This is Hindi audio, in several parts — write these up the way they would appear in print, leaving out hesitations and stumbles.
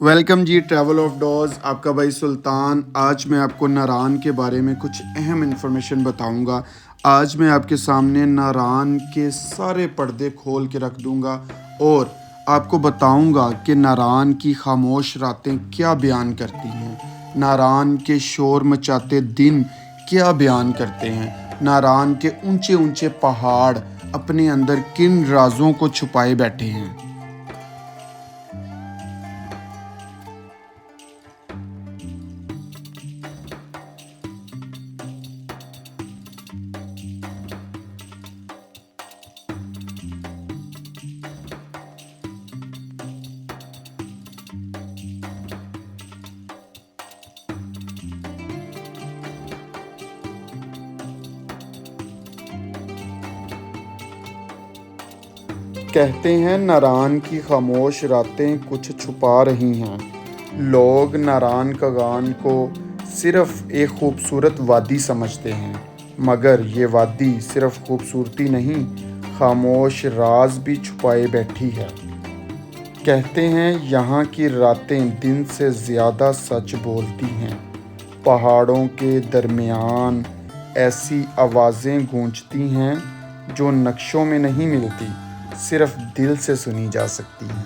वेलकम जी ट्रैवल ऑफ डॉज। आपका भाई सुल्तान। आज मैं आपको नारान के बारे में कुछ अहम इन्फॉर्मेशन बताऊंगा। आज मैं आपके सामने नारान के सारे पर्दे खोल के रख दूंगा और आपको बताऊंगा कि नारान की खामोश रातें क्या बयान करती हैं, नारान के शोर मचाते दिन क्या बयान करते हैं, नारान के ऊंचे ऊंचे पहाड़ अपने अंदर किन राजों को छुपाए बैठे हैं। कहते हैं नारान की खामोश रातें कुछ छुपा रही हैं। लोग नारान कगान को सिर्फ एक खूबसूरत वादी समझते हैं, मगर ये वादी सिर्फ खूबसूरती नहीं, खामोश राज भी छुपाए बैठी है। कहते हैं यहाँ की रातें दिन से ज़्यादा सच बोलती हैं। पहाड़ों के दरमियान ऐसी आवाज़ें गूंजती हैं जो नक्शों में नहीं मिलती, सिर्फ दिल से सुनी जा सकती हैं।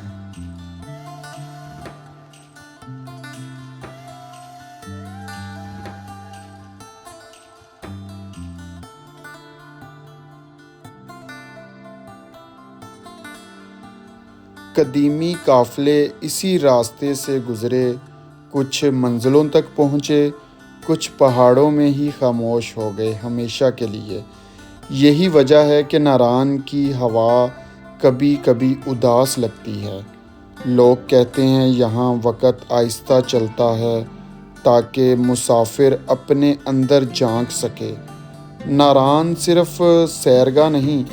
कदीमी काफ़िले इसी रास्ते से गुज़रे, कुछ मंजिलों तक पहुँचे, कुछ पहाड़ों में ही खामोश हो गए हमेशा के लिए। यही वजह है कि नारान की हवा कभी कभी उदास लगती है। लोग कहते हैं यहाँ वक़्त आहिस्ता चलता है ताकि मुसाफिर अपने अंदर झांक सके। नारान सिर्फ सैरगाह नहीं,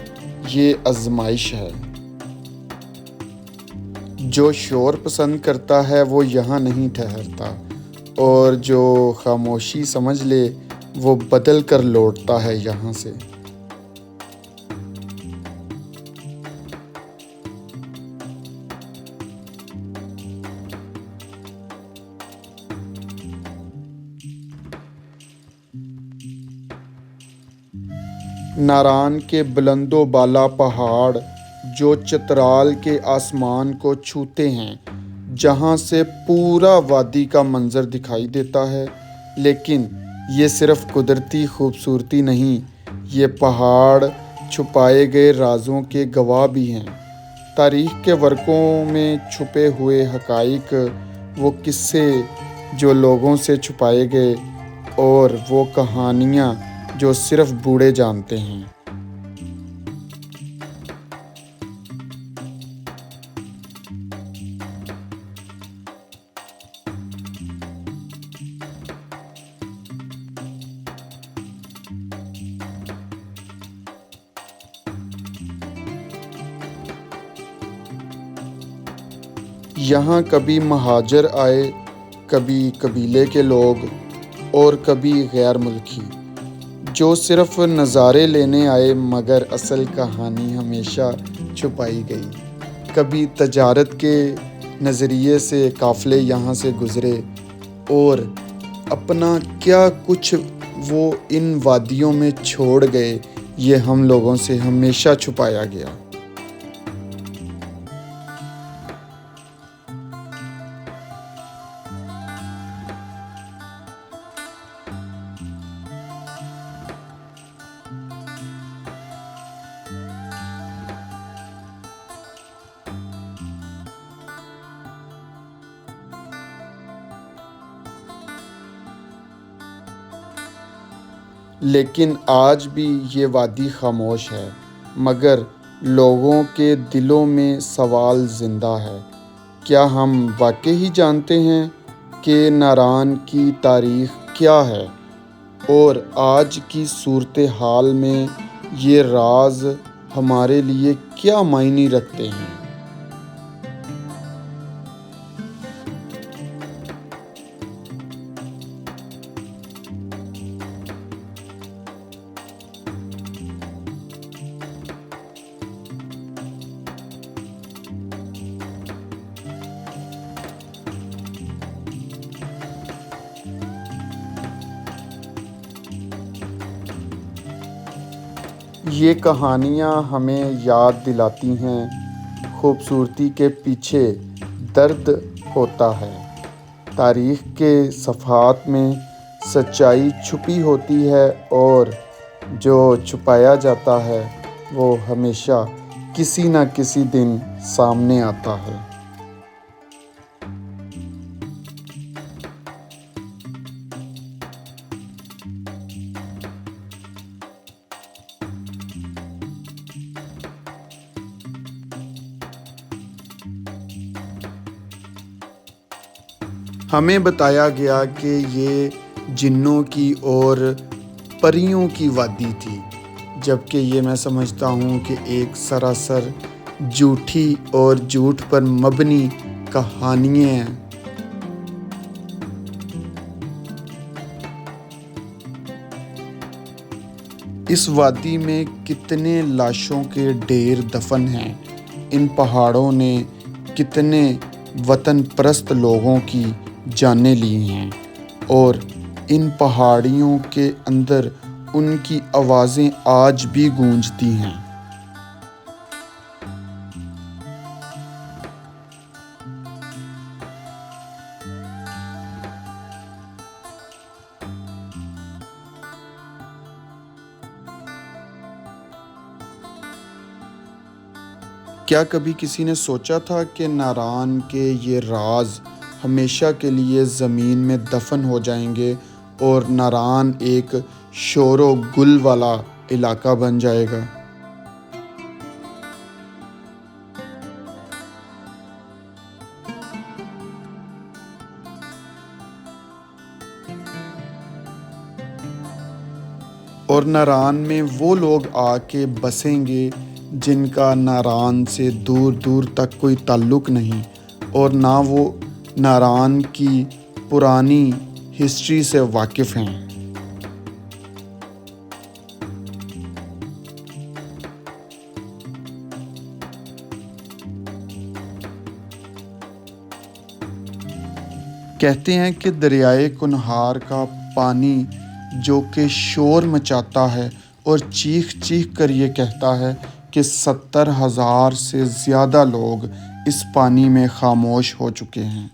ये आजमाइश है। जो शोर पसंद करता है वो यहाँ नहीं ठहरता, और जो खामोशी समझ ले वो बदल कर लौटता है यहाँ से। नारान के बुलंदो बाला पहाड़ जो चित्राल के आसमान को छूते हैं, जहाँ से पूरा वादी का मंजर दिखाई देता है। लेकिन ये सिर्फ कुदरती खूबसूरती नहीं, ये पहाड़ छुपाए गए राजों के गवाह भी हैं। तारीख के वर्कों में छुपे हुए हकाइक, वो किस्से जो लोगों से छुपाए गए, और वो कहानियाँ जो सिर्फ बूढ़े जानते हैं। यहाँ कभी महाजर आए, कभी कबीले के लोग, और कभी गैर मुल्की जो सिर्फ नज़ारे लेने आए, मगर असल कहानी हमेशा छुपाई गई। कभी तजारत के नज़रिए से काफ़िले यहाँ से गुज़रे, और अपना क्या कुछ वो इन वादियों में छोड़ गए, ये हम लोगों से हमेशा छुपाया गया। लेकिन आज भी ये वादी खामोश है, मगर लोगों के दिलों में सवाल ज़िंदा है। क्या हम वाकई जानते हैं कि नारान की तारीख़ क्या है, और आज की सूरत हाल में ये राज हमारे लिए क्या मायने रखते हैं? ये कहानियाँ हमें याद दिलाती हैं खूबसूरती के पीछे दर्द होता है। तारीख़ के सफ़हात में सच्चाई छुपी होती है और जो छुपाया जाता है वो हमेशा किसी न किसी दिन सामने आता है। हमें बताया गया कि ये जिन्नों की और परियों की वादी थी, जबकि ये मैं समझता हूँ कि एक सरासर झूठी और झूठ पर मबनी कहानियाँ हैं। इस वादी में कितने लाशों के ढेर दफन हैं। इन पहाड़ों ने कितने वतन परस्त लोगों की जानें ली हैं और इन पहाड़ियों के अंदर उनकी आवाज़ें आज भी गूंजती हैं। क्या कभी किसी ने सोचा था कि नारान के ये राज हमेशा के लिए ज़मीन में दफन हो जाएंगे और नारान एक शोरो गुल वाला इलाका बन जाएगा? और नारान में वो लोग आके बसेंगे जिनका नारान से दूर दूर तक कोई ताल्लुक़ नहीं और ना वो नारान की पुरानी हिस्ट्री से वाकिफ़ हैं। कहते हैं कि दरियाए कुनहार का पानी जो कि शोर मचाता है और चीख चीख कर ये कहता है कि 70,000 से ज़्यादा लोग इस पानी में खामोश हो चुके हैं।